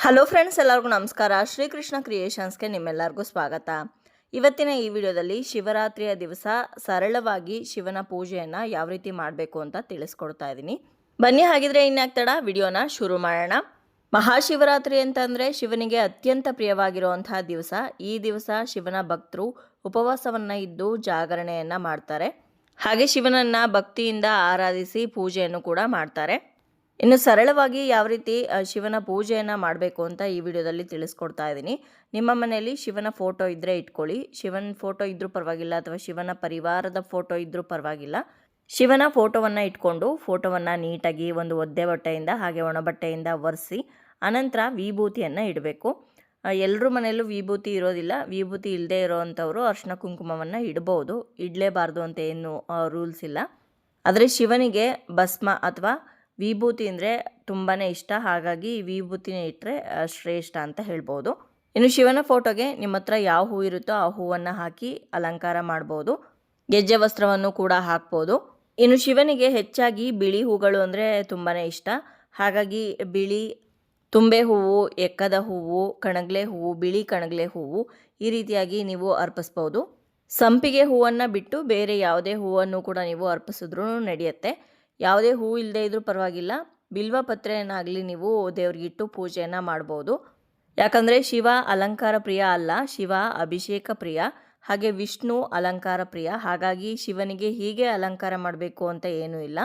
Hello friends, ಎಲ್ಲರಿಗೂ ನಮಸ್ಕಾರ. ಶ್ರೀಕೃಷ್ಣ ಕ್ರಿಯೇಷನ್ಸ್ಗೆ ನಿಮ್ಮೆಲ್ಲರಿಗೂ ಸ್ವಾಗತ. ಇವತ್ತಿನ ಈ ವಿಡಿಯೋದಲ್ಲಿ ಶಿವರಾತ್ರಿಯ ದಿವಸ ಸರಳವಾಗಿ ಶಿವನ ಪೂಜೆಯನ್ನು ಯಾವ ರೀತಿ ಮಾಡಬೇಕು ಅಂತ ತಿಳಿಸ್ಕೊಡ್ತಾ ಇದ್ದೀನಿ. ಬನ್ನಿ, ಹಾಗಿದ್ರೆ ಇನ್ಯಾಕ್ ತಡ, ವಿಡಿಯೋನ ಶುರು ಮಾಡೋಣ. ಮಹಾಶಿವರಾತ್ರಿ ಅಂತಂದರೆ ಶಿವನಿಗೆ ಅತ್ಯಂತ ಪ್ರಿಯವಾಗಿರುವಂತಹ ದಿವಸ. ಈ ದಿವಸ ಶಿವನ ಭಕ್ತರು ಉಪವಾಸವನ್ನು ಇದ್ದು ಜಾಗರಣೆಯನ್ನು ಮಾಡ್ತಾರೆ. ಹಾಗೆ ಶಿವನನ್ನು ಭಕ್ತಿಯಿಂದ ಆರಾಧಿಸಿ ಪೂಜೆಯನ್ನು ಕೂಡ ಮಾಡ್ತಾರೆ. ಇನ್ನು ಸರಳವಾಗಿ ಯಾವ ರೀತಿ ಶಿವನ ಪೂಜೆಯನ್ನು ಮಾಡಬೇಕು ಅಂತ ಈ ವಿಡಿಯೋದಲ್ಲಿ ತಿಳಿಸ್ಕೊಡ್ತಾ ಇದ್ದೀನಿ. ನಿಮ್ಮ ಮನೆಯಲ್ಲಿ ಶಿವನ ಫೋಟೋ ಇದ್ದರೆ ಇಟ್ಕೊಳ್ಳಿ. ಶಿವನ ಫೋಟೋ ಇದ್ದರೂ ಪರವಾಗಿಲ್ಲ, ಅಥವಾ ಶಿವನ ಪರಿವಾರದ ಫೋಟೋ ಇದ್ದರೂ ಪರವಾಗಿಲ್ಲ. ಶಿವನ ಫೋಟೋವನ್ನು ಇಟ್ಕೊಂಡು ಫೋಟೋವನ್ನು ನೀಟಾಗಿ ಒಂದು ಒದ್ದೆ ಬಟ್ಟೆಯಿಂದ ಹಾಗೆ ಒಣ ಬಟ್ಟೆಯಿಂದ ಒರೆಸಿ ಅನಂತರ ವಿಭೂತಿಯನ್ನು ಇಡಬೇಕು. ಎಲ್ಲರ ಮನೆಯಲ್ಲೂ ವಿಭೂತಿ ಇರೋದಿಲ್ಲ. ವಿಭೂತಿ ಇಲ್ಲದೆ ಇರೋವಂಥವ್ರು ಅರಿಶಿನ ಕುಂಕುಮವನ್ನು ಇಡ್ಬೋದು. ಇಡಲೇಬಾರ್ದು ಅಂತ ಏನು ರೂಲ್ಸ್ ಇಲ್ಲ. ಆದರೆ ಶಿವನಿಗೆ ಭಸ್ಮ ಅಥವಾ ವಿಭೂತಿ ಅಂದರೆ ತುಂಬಾ ಇಷ್ಟ. ಹಾಗಾಗಿ ವಿಭೂತಿನೇ ಇಟ್ಟರೆ ಶ್ರೇಷ್ಠ ಅಂತ ಹೇಳ್ಬೋದು. ಇನ್ನು ಶಿವನ ಫೋಟೋಗೆ ನಿಮ್ಮ ಹತ್ರ ಯಾವ ಹೂ ಇರುತ್ತೋ ಆ ಹೂವನ್ನು ಹಾಕಿ ಅಲಂಕಾರ ಮಾಡ್ಬೋದು. ಗೆಜ್ಜೆ ವಸ್ತ್ರವನ್ನು ಕೂಡ ಹಾಕ್ಬೋದು. ಇನ್ನು ಶಿವನಿಗೆ ಹೆಚ್ಚಾಗಿ ಬಿಳಿ ಹೂಗಳು ಅಂದರೆ ತುಂಬಾ ಇಷ್ಟ. ಹಾಗಾಗಿ ಬಿಳಿ ತುಂಬೆ ಹೂವು, ಎಕ್ಕದ ಹೂವು, ಕಣಗ್ಲೆ ಹೂವು, ಬಿಳಿ ಕಣಗ್ಲೆ ಹೂವು ಈ ರೀತಿಯಾಗಿ ನೀವು ಅರ್ಪಿಸ್ಬೋದು. ಸಂಪಿಗೆ ಹೂವನ್ನು ಬಿಟ್ಟು ಬೇರೆ ಯಾವುದೇ ಹೂವನ್ನು ಕೂಡ ನೀವು ಅರ್ಪಿಸಿದ್ರೂ ನಡೆಯುತ್ತೆ. ಯಾವುದೇ ಹೂ ಇಲ್ಲದೆ ಇದ್ರೂ ಪರವಾಗಿಲ್ಲ, ಬಿಲ್ವ ಪತ್ರೆಯನ್ನಾಗಲಿ ನೀವು ದೇವ್ರಿಗಿಟ್ಟು ಪೂಜೆಯನ್ನು ಮಾಡ್ಬೋದು. ಯಾಕಂದರೆ ಶಿವ ಅಲಂಕಾರ ಪ್ರಿಯ ಅಲ್ಲ, ಶಿವ ಅಭಿಷೇಕ ಪ್ರಿಯ. ಹಾಗೆ ವಿಷ್ಣು ಅಲಂಕಾರ ಪ್ರಿಯ. ಹಾಗಾಗಿ ಶಿವನಿಗೆ ಹೀಗೆ ಅಲಂಕಾರ ಮಾಡಬೇಕು ಅಂತ ಏನೂ ಇಲ್ಲ.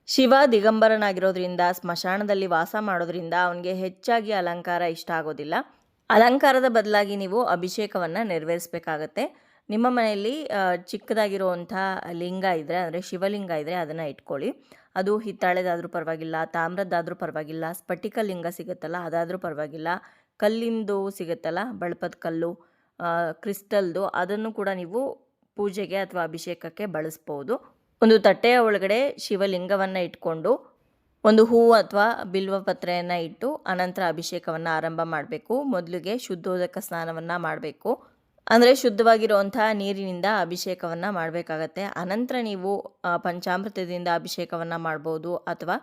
ಶಿವ ದಿಗಂಬರನಾಗಿರೋದ್ರಿಂದ, ಸ್ಮಶಾನದಲ್ಲಿ ವಾಸ ಮಾಡೋದ್ರಿಂದ ಅವನಿಗೆ ಹೆಚ್ಚಾಗಿ ಅಲಂಕಾರ ಇಷ್ಟ ಆಗೋದಿಲ್ಲ. ಅಲಂಕಾರದ ಬದಲಾಗಿ ನೀವು ಅಭಿಷೇಕವನ್ನು ನೆರವೇರಿಸಬೇಕಾಗತ್ತೆ. ನಿಮ್ಮ ಮನೆಯಲ್ಲಿ ಚಿಕ್ಕದಾಗಿರುವಂಥ ಲಿಂಗ ಇದ್ದರೆ, ಅಂದರೆ ಶಿವಲಿಂಗ ಇದ್ದರೆ ಅದನ್ನು ಇಟ್ಕೊಳ್ಳಿ. ಅದು ಹಿತ್ತಾಳೆದಾದರೂ ಪರವಾಗಿಲ್ಲ, ತಾಮ್ರದ್ದಾದರೂ ಪರವಾಗಿಲ್ಲ, ಸ್ಫಟಿಕ ಲಿಂಗ ಸಿಗುತ್ತಲ್ಲ ಅದಾದರೂ ಪರವಾಗಿಲ್ಲ, ಕಲ್ಲಿಂದು ಸಿಗುತ್ತಲ್ಲ ಬಳಪದ ಕಲ್ಲು, ಕ್ರಿಸ್ಟಲ್ದು, ಅದನ್ನು ಕೂಡ ನೀವು ಪೂಜೆಗೆ ಅಥವಾ ಅಭಿಷೇಕಕ್ಕೆ ಬಳಸ್ಬೋದು. ಒಂದು ತಟ್ಟೆಯ ಒಳಗಡೆ ಶಿವಲಿಂಗವನ್ನು ಇಟ್ಕೊಂಡು ಒಂದು ಹೂವು ಅಥವಾ ಬಿಲ್ವ ಪತ್ರೆಯನ್ನು ಇಟ್ಟು ಅನಂತರ ಅಭಿಷೇಕವನ್ನು ಆರಂಭ ಮಾಡಬೇಕು. ಮೊದಲಿಗೆ ಶುದ್ಧೋದಕ ಸ್ನಾನವನ್ನು ಮಾಡಬೇಕು. ಅಂದರೆ ಶುದ್ಧವಾಗಿರುವಂಥ ನೀರಿನಿಂದ ಅಭಿಷೇಕವನ್ನು ಮಾಡಬೇಕಾಗತ್ತೆ. ಅನಂತರ ನೀವು ಪಂಚಾಮೃತದಿಂದ ಅಭಿಷೇಕವನ್ನು ಮಾಡ್ಬೋದು, ಅಥವಾ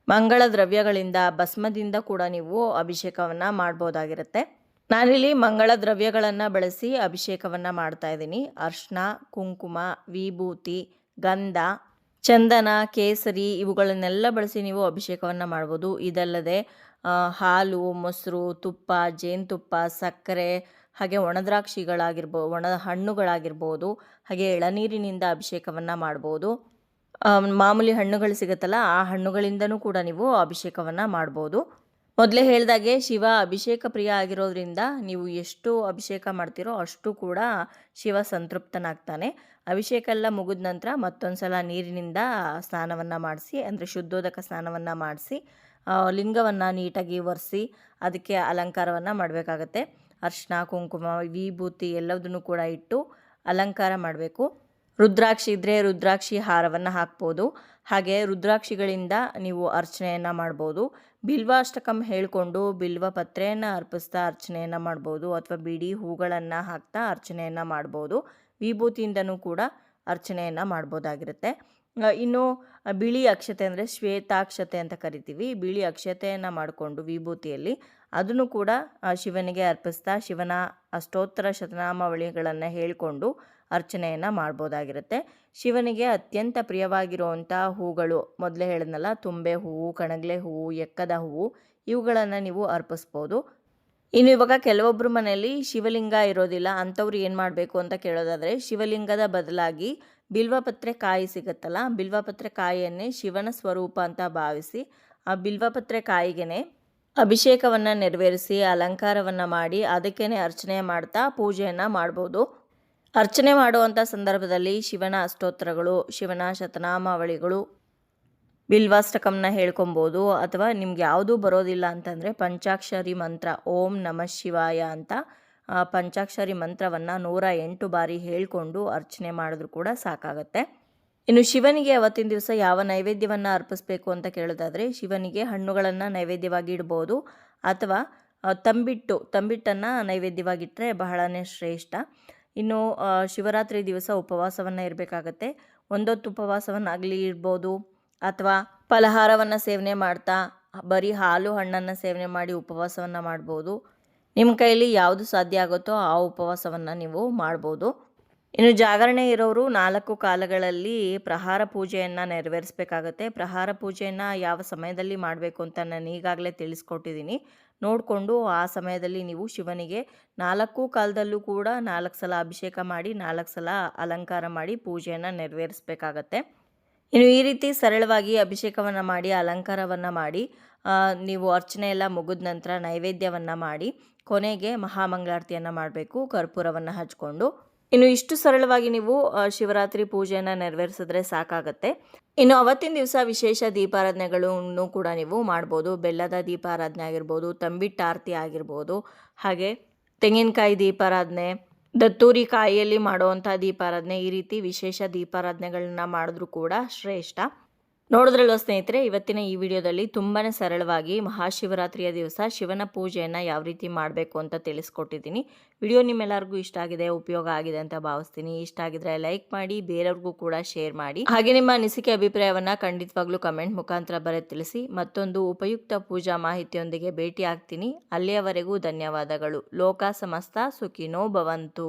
ಮಂಗಳ ದ್ರವ್ಯಗಳಿಂದ ಭಸ್ಮದಿಂದ ಕೂಡ ನೀವು ಅಭಿಷೇಕವನ್ನು ಮಾಡ್ಬೋದಾಗಿರುತ್ತೆ. ನಾನಿಲ್ಲಿ ಮಂಗಳ ದ್ರವ್ಯಗಳನ್ನು ಬಳಸಿ ಅಭಿಷೇಕವನ್ನು ಮಾಡ್ತಾ ಇದ್ದೀನಿ. ಅರ್ಶಿನ, ಕುಂಕುಮ, ವಿಭೂತಿ, ಗಂಧ, ಚಂದನ, ಕೇಸರಿ ಇವುಗಳನ್ನೆಲ್ಲ ಬಳಸಿ ನೀವು ಅಭಿಷೇಕವನ್ನು ಮಾಡ್ಬೋದು. ಇದಲ್ಲದೆ ಹಾಲು, ಮೊಸರು, ತುಪ್ಪ, ಜೇನುತುಪ್ಪ, ಸಕ್ಕರೆ, ಹಾಗೆ ಒಣ ಹಣ್ಣುಗಳಾಗಿರ್ಬೋದು, ಹಾಗೆ ಎಳನೀರಿನಿಂದ ಅಭಿಷೇಕವನ್ನು ಮಾಡ್ಬೋದು. ಮಾಮೂಲಿ ಹಣ್ಣುಗಳು ಸಿಗುತ್ತಲ್ಲ ಆ ಹಣ್ಣುಗಳಿಂದನೂ ಕೂಡ ನೀವು ಅಭಿಷೇಕವನ್ನು ಮಾಡ್ಬೋದು. ಮೊದಲೇ ಹೇಳಿದಾಗೆ ಶಿವ ಅಭಿಷೇಕ ಪ್ರಿಯ ಆಗಿರೋದ್ರಿಂದ ನೀವು ಎಷ್ಟು ಅಭಿಷೇಕ ಮಾಡ್ತೀರೋ ಅಷ್ಟು ಕೂಡ ಶಿವ ಸಂತೃಪ್ತನಾಗ್ತಾನೆ. ಅಭಿಷೇಕ ಎಲ್ಲ ಮುಗಿದ ನಂತರ ಮತ್ತೊಂದು ಸಲ ನೀರಿನಿಂದ ಸ್ನಾನವನ್ನು ಮಾಡಿಸಿ, ಅಂದರೆ ಶುದ್ಧೋದಕ ಸ್ನಾನವನ್ನು ಮಾಡಿಸಿ ಲಿಂಗವನ್ನು ನೀಟಾಗಿ ಒರೆಸಿ ಅದಕ್ಕೆ ಅಲಂಕಾರವನ್ನು ಮಾಡಬೇಕಾಗತ್ತೆ. ಅರ್ಶಿನ, ಕುಂಕುಮ, ವಿಭೂತಿ ಎಲ್ಲದನ್ನು ಕೂಡ ಇಟ್ಟು ಅಲಂಕಾರ ಮಾಡಬೇಕು. ರುದ್ರಾಕ್ಷಿ ಇದ್ದರೆ ರುದ್ರಾಕ್ಷಿ ಹಾರವನ್ನು ಹಾಕ್ಬೋದು. ಹಾಗೆ ರುದ್ರಾಕ್ಷಿಗಳಿಂದ ನೀವು ಅರ್ಚನೆಯನ್ನು ಮಾಡ್ಬೋದು. ಬಿಲ್ವಾಷ್ಟಕಂ ಹೇಳಿಕೊಂಡು ಬಿಲ್ವ ಪತ್ರೆಯನ್ನು ಅರ್ಪಿಸ್ತಾ ಅರ್ಚನೆಯನ್ನು ಮಾಡ್ಬೋದು, ಅಥವಾ ಬಿಡಿ ಹೂಗಳನ್ನು ಹಾಕ್ತಾ ಅರ್ಚನೆಯನ್ನು ಮಾಡ್ಬೋದು. ವಿಭೂತಿಯಿಂದನೂ ಕೂಡ ಅರ್ಚನೆಯನ್ನು ಮಾಡ್ಬೋದಾಗಿರುತ್ತೆ. ಇನ್ನು ಬಿಳಿ ಅಕ್ಷತೆ ಅಂದರೆ ಶ್ವೇತಾಕ್ಷತೆ ಅಂತ ಕರಿತೀವಿ. ಬಿಳಿ ಅಕ್ಷತೆಯನ್ನು ಮಾಡಿಕೊಂಡು ವಿಭೂತಿಯಲ್ಲಿ ಅದನ್ನು ಕೂಡ ಶಿವನಿಗೆ ಅರ್ಪಿಸ್ತಾ ಶಿವನ ಅಷ್ಟೋತ್ತರ ಶತನಾಮಾವಳಿಗಳನ್ನು ಹೇಳಿಕೊಂಡು ಅರ್ಚನೆಯನ್ನು ಮಾಡ್ಬೋದಾಗಿರುತ್ತೆ. ಶಿವನಿಗೆ ಅತ್ಯಂತ ಪ್ರಿಯವಾಗಿರುವಂಥ ಹೂಗಳು ಮೊದಲೇ ಹೇಳಿದ್ನಲ್ಲ, ತುಂಬೆ ಹೂವು, ಕಣಗ್ಲೆ ಹೂವು, ಎಕ್ಕದ ಹೂವು ಇವುಗಳನ್ನು ನೀವು ಅರ್ಪಿಸ್ಬೋದು. ಇನ್ನು ಇವಾಗ ಕೆಲವೊಬ್ಬರ ಮನೆಯಲ್ಲಿ ಶಿವಲಿಂಗ ಇರೋದಿಲ್ಲ. ಅಂಥವ್ರು ಏನು ಮಾಡಬೇಕು ಅಂತ ಕೇಳೋದಾದರೆ, ಶಿವಲಿಂಗದ ಬದಲಾಗಿ ಬಿಲ್ವಪತ್ರೆ ಕಾಯಿ ಸಿಗುತ್ತಲ್ಲ, ಬಿಲ್ವಪತ್ರೆ ಕಾಯಿಯನ್ನೇ ಶಿವನ ಸ್ವರೂಪ ಅಂತ ಭಾವಿಸಿ ಆ ಬಿಲ್ವಪತ್ರೆ ಕಾಯಿಗೆ ಅಭಿಷೇಕವನ್ನು ನೆರವೇರಿಸಿ ಅಲಂಕಾರವನ್ನು ಮಾಡಿ ಅದಕ್ಕೇ ಅರ್ಚನೆ ಮಾಡ್ತಾ ಪೂಜೆಯನ್ನು ಮಾಡ್ಬೋದು. ಅರ್ಚನೆ ಮಾಡುವಂಥ ಸಂದರ್ಭದಲ್ಲಿ ಶಿವನ ಅಷ್ಟೋತ್ತರಗಳು, ಶಿವನ ಶತನಾಮಾವಳಿಗಳು, ಬಿಲ್ವಾಷ್ಟಕಂನ ಹೇಳ್ಕೊಬೋದು. ಅಥವಾ ನಿಮ್ಗೆ ಯಾವುದೂ ಬರೋದಿಲ್ಲ ಅಂತಂದರೆ ಪಂಚಾಕ್ಷರಿ ಮಂತ್ರ, ಓಂ ನಮಃ ಶಿವಾಯ ಅಂತ ಪಂಚಾಕ್ಷರಿ ಮಂತ್ರವನ್ನು 108 ಬಾರಿ ಹೇಳಿಕೊಂಡು ಅರ್ಚನೆ ಮಾಡಿದ್ರೂ ಕೂಡ ಸಾಕಾಗತ್ತೆ. ಇನ್ನು ಶಿವನಿಗೆ ಅವತ್ತಿನ ದಿವಸ ಯಾವ ನೈವೇದ್ಯವನ್ನು ಅರ್ಪಿಸಬೇಕು ಅಂತ ಕೇಳೋದಾದರೆ, ಶಿವನಿಗೆ ಹಣ್ಣುಗಳನ್ನು ನೈವೇದ್ಯವಾಗಿ ಇಡ್ಬೋದು, ಅಥವಾ ತಂಬಿಟ್ಟನ್ನು ನೈವೇದ್ಯವಾಗಿಟ್ಟರೆ ಬಹಳನೇ ಶ್ರೇಷ್ಠ. ಇನ್ನು ಶಿವರಾತ್ರಿ ದಿವಸ ಉಪವಾಸವನ್ನು ಇರಬೇಕಾಗತ್ತೆ. ಒಂದೊತ್ತು ಉಪವಾಸವನ್ನಾಗಲಿ ಇಡ್ಬೋದು, ಅಥವಾ ಫಲಹಾರವನ್ನು ಸೇವನೆ ಮಾಡ್ತಾ ಬರೀ ಹಾಲು ಹಣ್ಣನ್ನು ಸೇವನೆ ಮಾಡಿ ಉಪವಾಸವನ್ನು ಮಾಡ್ಬೋದು. ನಿಮ್ಮ ಕೈಲಿ ಯಾವುದು ಸಾಧ್ಯ ಆಗುತ್ತೋ ಆ ಉಪವಾಸವನ್ನು ನೀವು ಮಾಡ್ಬೋದು. ಇನ್ನು ಜಾಗರಣೆ ಇರೋರು 4 ಕಾಲಗಳಲ್ಲಿ ಪ್ರಹಾರ ಪೂಜೆಯನ್ನು ನೆರವೇರಿಸಬೇಕಾಗತ್ತೆ. ಪ್ರಹಾರ ಪೂಜೆಯನ್ನು ಯಾವ ಸಮಯದಲ್ಲಿ ಮಾಡಬೇಕು ಅಂತ ನಾನು ಈಗಾಗಲೇ ತಿಳಿಸ್ಕೊಟ್ಟಿದ್ದೀನಿ. ನೋಡಿಕೊಂಡು ಆ ಸಮಯದಲ್ಲಿ ನೀವು ಶಿವನಿಗೆ 4 ಕಾಲದಲ್ಲೂ ಕೂಡ 4 ಸಲ ಅಭಿಷೇಕ ಮಾಡಿ 4 ಸಲ ಅಲಂಕಾರ ಮಾಡಿ ಪೂಜೆಯನ್ನು ನೆರವೇರಿಸಬೇಕಾಗತ್ತೆ. ಇನ್ನು ಈ ರೀತಿ ಸರಳವಾಗಿ ಅಭಿಷೇಕವನ್ನು ಮಾಡಿ ಅಲಂಕಾರವನ್ನು ಮಾಡಿ ನೀವು ಅರ್ಚನೆ ಎಲ್ಲ ಮುಗಿದ ನಂತರ ನೈವೇದ್ಯವನ್ನು ಮಾಡಿ ಕೊನೆಗೆ ಮಹಾಮಂಗಳಾರತಿಯನ್ನು ಮಾಡಬೇಕು ಕರ್ಪೂರವನ್ನು ಹಚ್ಕೊಂಡು. ಇನ್ನು ಇಷ್ಟು ಸರಳವಾಗಿ ನೀವು ಶಿವರಾತ್ರಿ ಪೂಜೆಯನ್ನು ನೆರವೇರಿಸಿದ್ರೆ ಸಾಕಾಗತ್ತೆ. ಇನ್ನು ಅವತ್ತಿನ ದಿವಸ ವಿಶೇಷ ದೀಪಾರಾಧನೆಗಳನ್ನು ಕೂಡ ನೀವು ಮಾಡ್ಬೋದು. ಬೆಲ್ಲದ ದೀಪಾರಾಧನೆ ಆಗಿರ್ಬೋದು, ತಂಬಿಟ್ಟು ಆರತಿ ಆಗಿರ್ಬೋದು, ಹಾಗೆ ತೆಂಗಿನಕಾಯಿ ದೀಪಾರಾಧನೆ, ದತ್ತೂರಿ ಕಾಯಿಯಲ್ಲಿ ಮಾಡುವಂಥ ದೀಪಾರಾಧನೆ, ಈ ರೀತಿ ವಿಶೇಷ ದೀಪಾರಾಧನೆಗಳನ್ನ ಮಾಡಿದ್ರೂ ಕೂಡ ಶ್ರೇಷ್ಠ. ನೋಡಿದ್ರಲ್ವ ಸ್ನೇಹಿತರೆ, ಇವತ್ತಿನ ಈ ವಿಡಿಯೋದಲ್ಲಿ ತುಂಬಾ ಸರಳವಾಗಿ ಮಹಾಶಿವರಾತ್ರಿಯ ದಿವಸ ಶಿವನ ಪೂಜೆಯನ್ನು ಯಾವ ರೀತಿ ಮಾಡಬೇಕು ಅಂತ ತಿಳಿಸ್ಕೊಟ್ಟಿದ್ದೀನಿ. ವಿಡಿಯೋ ನಿಮ್ಮೆಲ್ಲರಿಗೂ ಇಷ್ಟ ಆಗಿದೆ, ಉಪಯೋಗ ಆಗಿದೆ ಅಂತ ಭಾವಿಸ್ತೀನಿ. ಇಷ್ಟ ಆಗಿದ್ರೆ ಲೈಕ್ ಮಾಡಿ, ಬೇರೆಯವ್ರಿಗೂ ಕೂಡ ಶೇರ್ ಮಾಡಿ. ಹಾಗೆ ನಿಮ್ಮ ಅನಿಸಿಕೆ ಅಭಿಪ್ರಾಯವನ್ನು ಖಂಡಿತವಾಗ್ಲೂ ಕಮೆಂಟ್ ಮುಖಾಂತರ ಬರೆದು ತಿಳಿಸಿ. ಮತ್ತೊಂದು ಉಪಯುಕ್ತ ಪೂಜಾ ಮಾಹಿತಿಯೊಂದಿಗೆ ಭೇಟಿ ಆಗ್ತೀನಿ. ಅಲ್ಲಿಯವರೆಗೂ ಧನ್ಯವಾದಗಳು. ಲೋಕ ಸಮಸ್ತ ಸುಖಿನೋ ಭವಂತು.